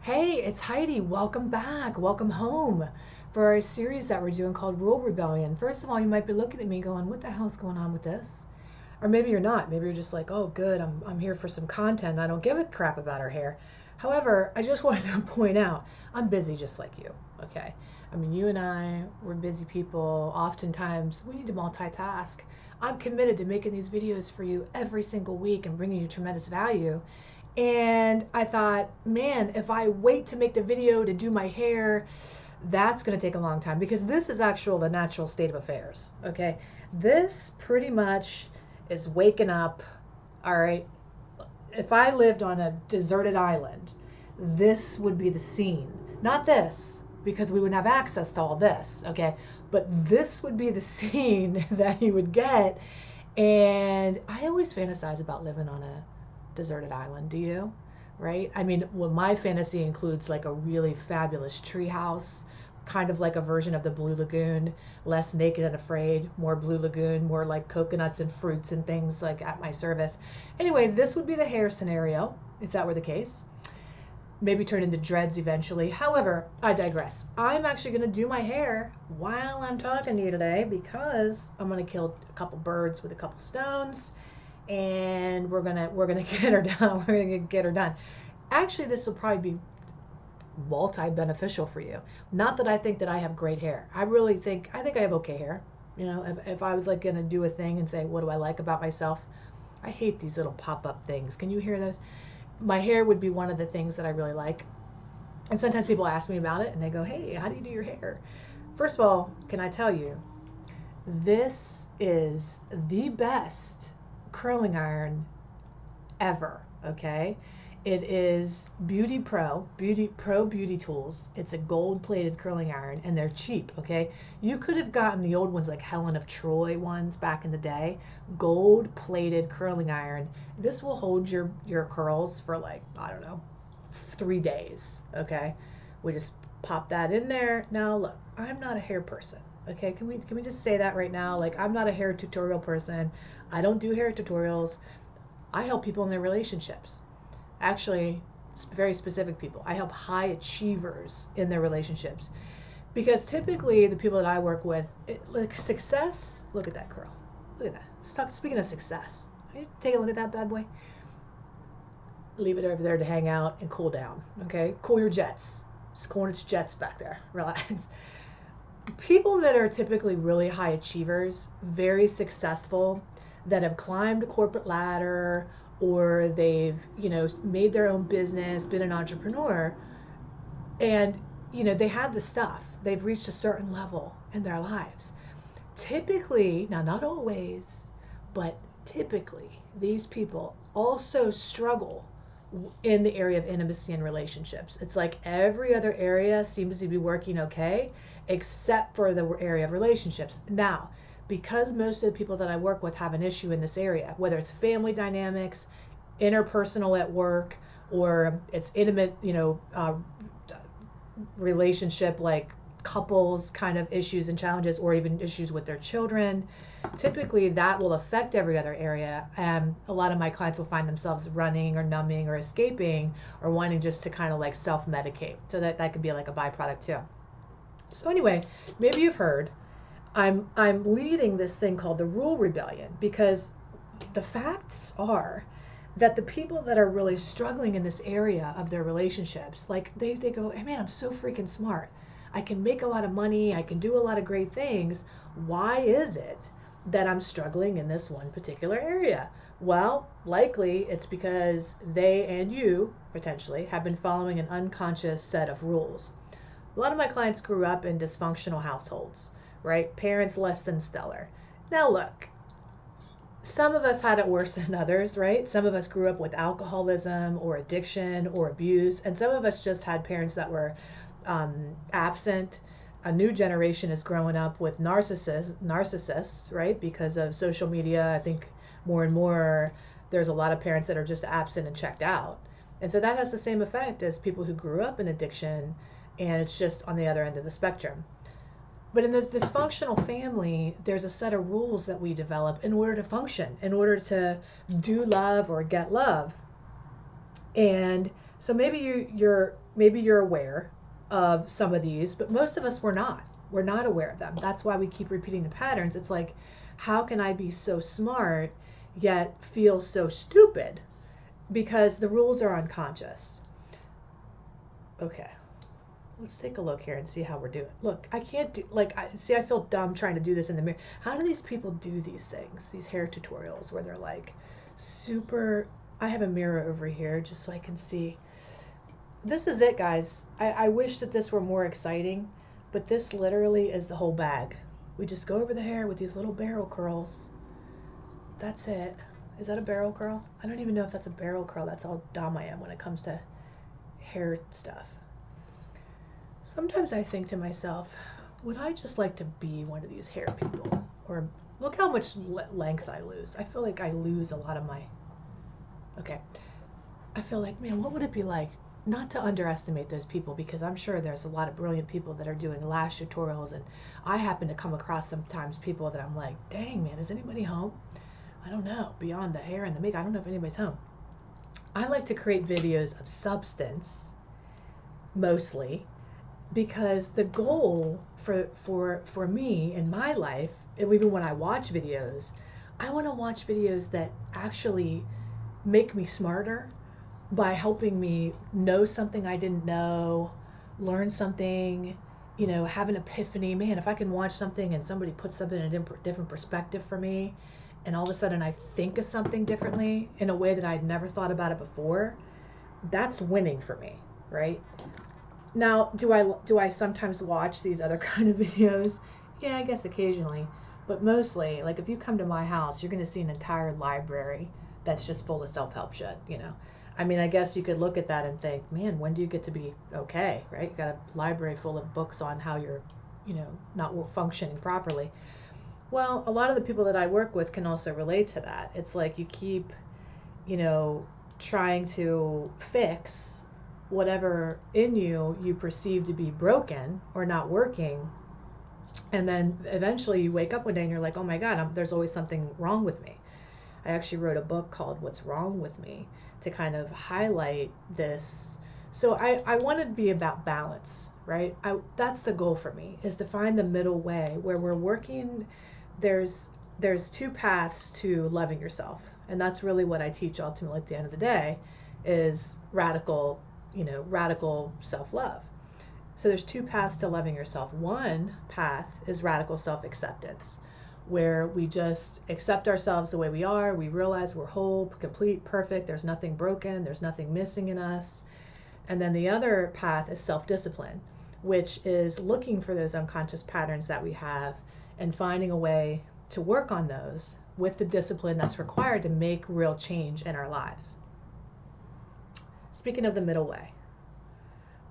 Hey, it's Heidi. Welcome back. Welcome home for our series that we're doing called Rule Rebellion. First of all, you might be looking at me going, what the hell's going on with this? Or maybe you're not. Maybe you're just like, oh, good, I'm here for some content. I don't give a crap about her hair. However, I just wanted to point out I'm busy just like you, okay? I mean, you and we're busy people. Oftentimes, we need to multitask. I'm committed to making these videos for you every single week and bringing you tremendous value. And I thought, man, if I wait to make the video to do my hair, that's going to take a long time because this is the natural state of affairs. Okay. This pretty much is waking up. All right. If I lived on a deserted island, this would be the scene. Not this, because we wouldn't have access to all this. Okay. But this would be the scene that you would get. And I always fantasize about living on a deserted island. Do you? Right? I mean, well, my fantasy includes like a really fabulous tree house, kind of like a version of the Blue Lagoon, less naked and afraid, more Blue Lagoon, more like coconuts and fruits and things like at my service. Anyway, this would be the hair scenario if that were the case. Maybe turn into dreads eventually. However, I digress. I'm actually going to do my hair while I'm talking to you today because I'm going to kill a couple birds with a couple stones and we're gonna get her done. We're gonna get her done. Actually, this will probably be multi-beneficial for you. Not that I think that I have great hair. I think I have okay hair. You know, if I was like gonna do a thing and say, what do I like about myself? I hate these little pop-up things. Can you hear those? My hair would be one of the things that I really like. And sometimes people ask me about it and they go, hey, how do you do your hair? First of all, can I tell you, this is the best curling iron ever. Okay, it is Beauty Tools. It's a gold plated curling iron and they're cheap. Okay, you could have gotten the old ones like Helen of Troy ones back in the day. Gold plated curling iron. This will hold your curls for like, I don't know, 3 days. Okay, we just pop that in there. Now look, I'm not a hair person. Okay, can we just say that right now? Like, I'm not a hair tutorial person. I don't do hair tutorials. I help people in their relationships. Actually, it's very specific people. I help high achievers in their relationships. Because typically the people that I work with, like success, look at that curl. Look at that. Speaking of success, take a look at that bad boy. Leave it over there to hang out and cool down. Okay, cool your jets. It's cooling its jets back there. Relax. People that are typically really high achievers, very successful, that have climbed a corporate ladder or they've, made their own business, been an entrepreneur, and, they have the stuff. They've reached a certain level in their lives. Typically, now not always, but typically, these people also struggle in the area of intimacy and relationships. It's like every other area seems to be working okay, except for the area of relationships. Now, because most of the people that I work with have an issue in this area, whether it's family dynamics, interpersonal at work, or it's intimate, relationship like couples kind of issues and challenges, or even issues with their children, typically that will affect every other area. A lot of my clients will find themselves running or numbing or escaping or wanting just to kind of like self-medicate. So that could be like a byproduct too. So anyway, maybe you've heard I'm leading this thing called the Rule Rebellion because the facts are that the people that are really struggling in this area of their relationships, like they go, hey man, I'm so freaking smart. I can make a lot of money. I can do a lot of great things. Why is it that I'm struggling in this one particular area? Well, likely it's because they and you potentially have been following an unconscious set of rules. A lot of my clients grew up in dysfunctional households, right? Parents less than stellar. Now look, some of us had it worse than others, right? Some of us grew up with alcoholism or addiction or abuse, and some of us just had parents that were absent. A new generation is growing up with narcissists, right? Because of social media, I think more and more there's a lot of parents that are just absent and checked out. And so that has the same effect as people who grew up in addiction, and it's just on the other end of the spectrum. But in this dysfunctional family, there's a set of rules that we develop in order to function, in order to do love or get love. And So maybe you're aware of some of these, but most of us were not. We're not aware of them. That's why we keep repeating the patterns. It's like, how can I be so smart yet feel so stupid? Because the rules are unconscious. Okay. Let's take a look here and see how we're doing. Look, I can't do, like, I feel dumb trying to do this in the mirror. How do these people do these things, these hair tutorials where they're like super, I have a mirror over here just so I can see. This is it, guys. I wish that this were more exciting, but this literally is the whole bag. We just go over the hair with these little barrel curls. That's it. Is that a barrel curl? I don't even know if that's a barrel curl. That's how dumb I am when it comes to hair stuff. Sometimes I think to myself, would I just like to be one of these hair people? Or look how much length I lose. I feel like I lose a lot of my, okay. I feel like, man, what would it be like? Not to underestimate those people, because I'm sure there's a lot of brilliant people that are doing lash tutorials, and I happen to come across sometimes people that I'm like, dang, man, is anybody home? I don't know. Beyond the hair and the makeup, I don't know if anybody's home. I like to create videos of substance, mostly, because the goal for me in my life, and even when I watch videos, I want to watch videos that actually make me smarter by helping me know something I didn't know, learn something, you know, have an epiphany. Man, if I can watch something and somebody puts something in a different perspective for me, and all of a sudden I think of something differently in a way that I'd never thought about it before, that's winning for me, right? Now, do I sometimes watch these other kind of videos? Yeah, I guess occasionally. But mostly, like, if you come to my house, you're going to see an entire library that's just full of self-help shit, you know. I mean, I guess you could look at that and think, man, when do you get to be okay, right? You got a library full of books on how you're, you know, not functioning properly. Well, a lot of the people that I work with can also relate to that. It's like you keep, you know, trying to fix whatever in you perceive to be broken or not working, and then eventually you wake up one day and you're like, oh my God, there's always something wrong with me. I actually wrote a book called What's Wrong With Me to kind of highlight this. So I want to be about balance, right? That's the goal for me, is to find the middle way where we're working. There's two paths to loving yourself, and that's really what I teach ultimately at the end of the day, is radical self-love. So there's two paths to loving yourself. One path is radical self-acceptance, where we just accept ourselves the way we are. We realize we're whole, complete, perfect. There's nothing broken. There's nothing missing in us. And then the other path is self-discipline, which is looking for those unconscious patterns that we have and finding a way to work on those with the discipline that's required to make real change in our lives. Speaking of the middle way,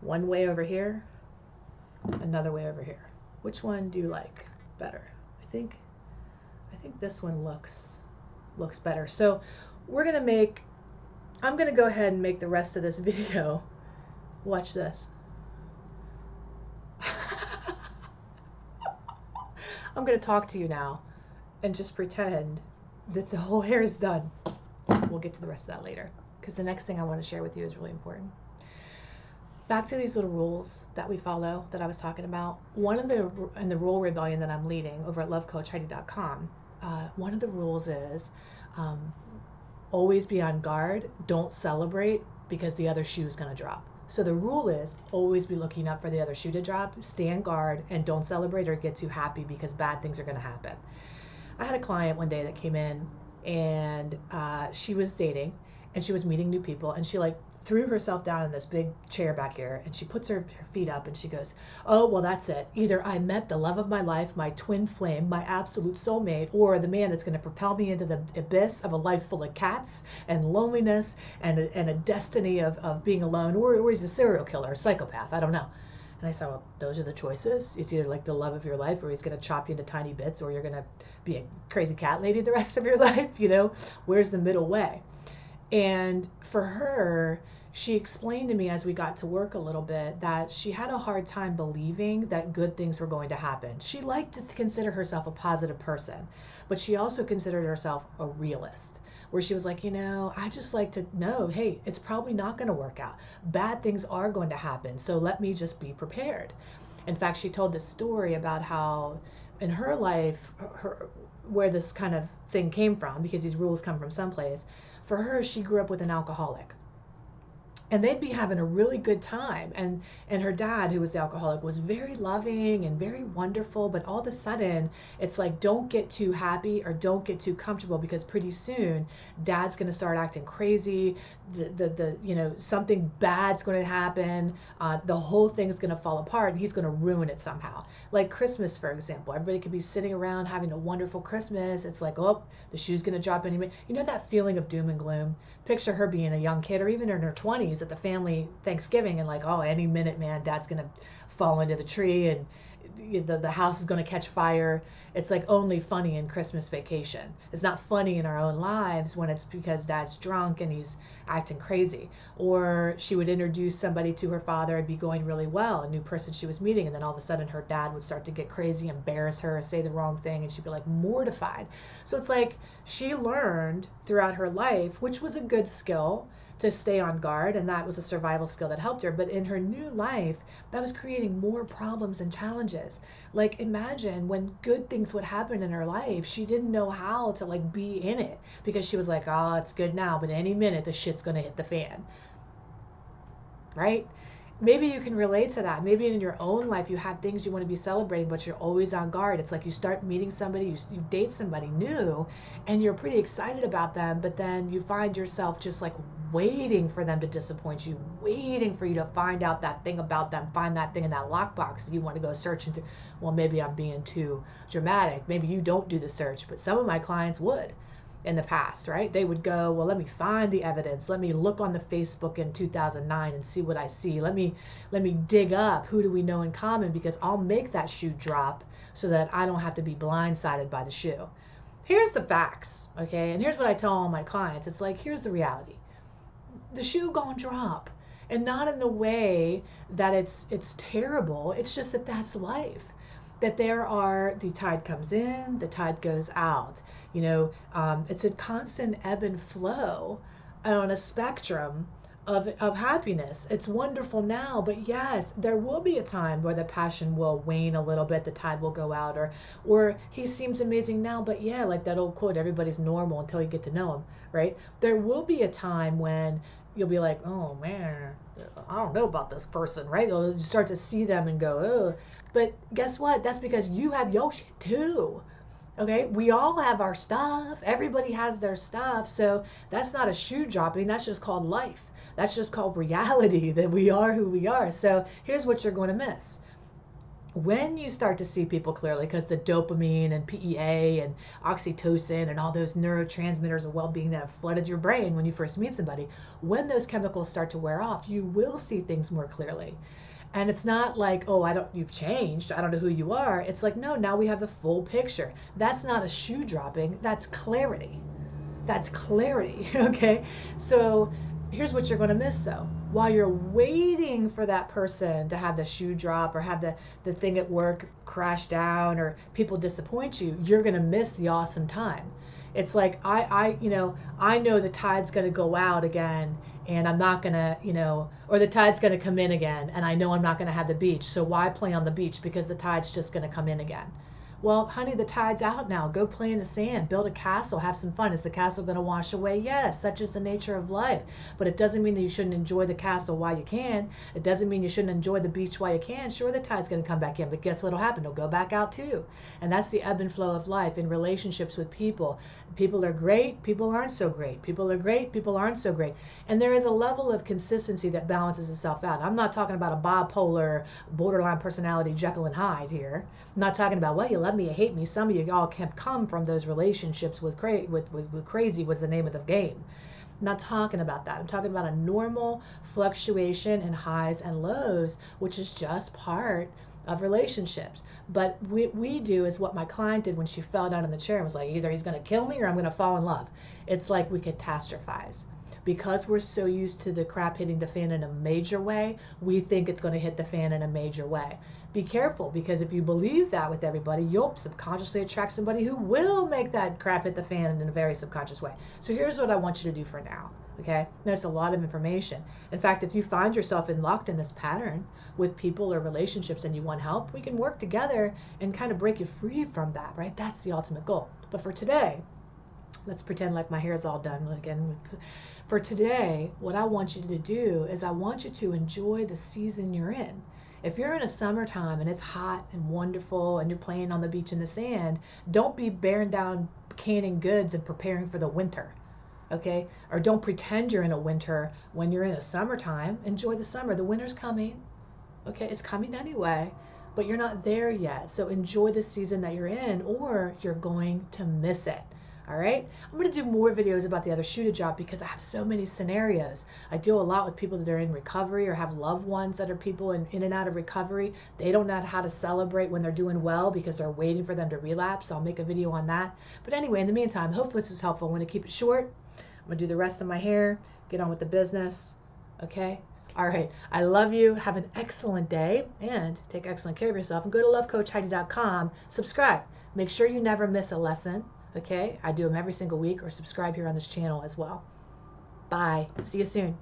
one way over here, another way over here. Which one do you like better? I think this one looks better. So I'm gonna go ahead and make the rest of this video. Watch this. I'm gonna talk to you now and just pretend that the whole hair is done. We'll get to the rest of that later, because the next thing I want to share with you is really important. Back to these little rules that we follow that I was talking about. One of the, in the rule rebellion that I'm leading over at lovecoachheidi.com, one of the rules is always be on guard. Don't celebrate because the other shoe is going to drop. So the rule is always be looking up for the other shoe to drop, stand guard, and don't celebrate or get too happy because bad things are going to happen. I had a client one day that came in, and she was dating and she was meeting new people, and she like threw herself down in this big chair back here, and she puts her feet up and she goes, oh, well, that's it. Either I met the love of my life, my twin flame, my absolute soulmate, or the man that's going to propel me into the abyss of a life full of cats and loneliness and a destiny of being alone, or he's a serial killer, a psychopath, I don't know. And I said, well, those are the choices. It's either like the love of your life, or he's going to chop you into tiny bits, or you're going to be a crazy cat lady the rest of your life, you know? Where's the middle way? And for her, she explained to me as we got to work a little bit that she had a hard time believing that good things were going to happen. She liked to consider herself a positive person, but she also considered herself a realist, where she was like, I just like to know, hey, it's probably not going to work out. Bad things are going to happen. So let me just be prepared. In fact, she told this story about how in her life, where this kind of thing came from, because these rules come from someplace. For her, she grew up with an alcoholic, and they'd be having a really good time, and her dad, who was the alcoholic, was very loving and very wonderful, but all of a sudden it's like, don't get too happy or don't get too comfortable, because pretty soon dad's going to start acting crazy. Something bad's going to happen. The whole thing's going to fall apart, and he's going to ruin it somehow. Like Christmas, for example, everybody could be sitting around having a wonderful Christmas. It's like, oh, the shoe's going to drop any minute. That feeling of doom and gloom. Picture her being a young kid, or even in her 20s at the family Thanksgiving, and like, oh, any minute, man, dad's going to fall into the tree, and the house is going to catch fire. It's like only funny in Christmas Vacation. It's not funny in our own lives when it's because dad's drunk and he's acting crazy. Or she would introduce somebody to her father, it'd be going really well, a new person she was meeting, and then all of a sudden her dad would start to get crazy, embarrass her, say the wrong thing, and she'd be like mortified. So it's like she learned throughout her life, which was a good skill, to stay on guard, and that was a survival skill that helped her. But in her new life, that was creating more problems and challenges. Like, imagine when good things would happen in her life, she didn't know how to like be in it, because she was like, oh, it's good now, but any minute the shit's gonna hit the fan, right? Maybe you can relate to that. Maybe in your own life you have things you want to be celebrating, but you're always on guard. It's like you start meeting somebody, you date somebody new, and you're pretty excited about them, but then you find yourself just like waiting for them to disappoint you, waiting for you to find out that thing about them, find that thing in that lockbox that you want to go searching through. Well, maybe I'm being too dramatic. Maybe you don't do the search, but some of my clients would. In the past, right? They would go, well, let me find the evidence. Let me look on the Facebook in 2009 and see what I see. Let me dig up who do we know in common, because I'll make that shoe drop so that I don't have to be blindsided by the shoe. Here's the facts, okay? And here's what I tell all my clients. It's like, here's the reality. The shoe gonna drop, and not in the way that it's terrible. It's just that that's life. That the tide comes in, the tide goes out. It's a constant ebb and flow on a spectrum of happiness. It's wonderful now, but yes, there will be a time where the passion will wane a little bit, the tide will go out, or he seems amazing now, but yeah, like that old quote, everybody's normal until you get to know him, right? There will be a time when you'll be like, oh man, I don't know about this person, right? You'll start to see them and go, oh. But guess what? That's because you have your shit too. Okay? We all have our stuff. Everybody has their stuff. So that's not a shoe dropping. That's just called life. That's just called reality, that we are who we are. So here's what you're going to miss. When you start to see people clearly, because the dopamine and PEA and oxytocin and all those neurotransmitters of well-being that have flooded your brain when you first meet somebody, when those chemicals start to wear off, you will see things more clearly. And it's not like, oh, you've changed, I don't know who you are. It's like, no, now we have the full picture. That's not a shoe dropping, that's clarity. That's clarity, okay? So here's what you're going to miss though. While you're waiting for that person to have the shoe drop, or have the thing at work crash down, or people disappoint you, you're going to miss the awesome time. It's like, I know the tide's going to go out again, and I'm not going to, or the tide's going to come in again, and I know I'm not going to have the beach. So why play on the beach? Because the tide's just going to come in again. Well, honey, the tide's out now. Go play in the sand, build a castle, have some fun. Is the castle going to wash away? Yes, such is the nature of life. But it doesn't mean that you shouldn't enjoy the castle while you can. It doesn't mean you shouldn't enjoy the beach while you can. Sure, the tide's going to come back in, but guess what'll happen? It'll go back out too. And that's the ebb and flow of life in relationships with people. People are great, people aren't so great. People are great, people aren't so great. And there is a level of consistency that balances itself out. I'm not talking about a bipolar, borderline personality, Jekyll and Hyde here. I'm not talking about, well, you love me, you hate me. Some of you all have come from those relationships with crazy was the name of the game. I'm not talking about that. I'm talking about a normal fluctuation in highs and lows, which is just part of relationships. But we do is what my client did when she fell down in the chair and was like, either he's going to kill me or I'm going to fall in love. It's like we catastrophize. because we're so used to the crap hitting the fan in a major way, we think it's going to hit the fan in a major way. Be careful, because if you believe that with everybody, you'll subconsciously attract somebody who will make that crap hit the fan in a very subconscious way. So here's what I want you to do for now. Okay, that's a lot of information. In fact, if you find yourself locked in this pattern with people or relationships and you want help, we can work together and kind of break you free from that, right? That's the ultimate goal. But for today, let's pretend like my hair is all done again. For today, what I want you to do is I want you to enjoy the season you're in. If you're in a summertime and it's hot and wonderful and you're playing on the beach in the sand, don't be bearing down canning goods and preparing for the winter. Okay? Or don't pretend you're in a winter when you're in a summertime. Enjoy the summer. The winter's coming. Okay? It's coming anyway, but you're not there yet. So enjoy the season that you're in, or you're going to miss it. All right? I'm going to do more videos about the other shoe to drop because I have so many scenarios. I deal a lot with people that are in recovery or have loved ones that are people in and out of recovery. They don't know how to celebrate when they're doing well because they're waiting for them to relapse. I'll make a video on that. But anyway, in the meantime, hopefully this was helpful. I'm going to keep it short. I'm going to do the rest of my hair, get on with the business. Okay? All right. I love you. Have an excellent day and take excellent care of yourself. And go to lovecoachheidi.com. Subscribe. Make sure you never miss a lesson. Okay? I do them every single week, or subscribe here on this channel as well. Bye. See you soon.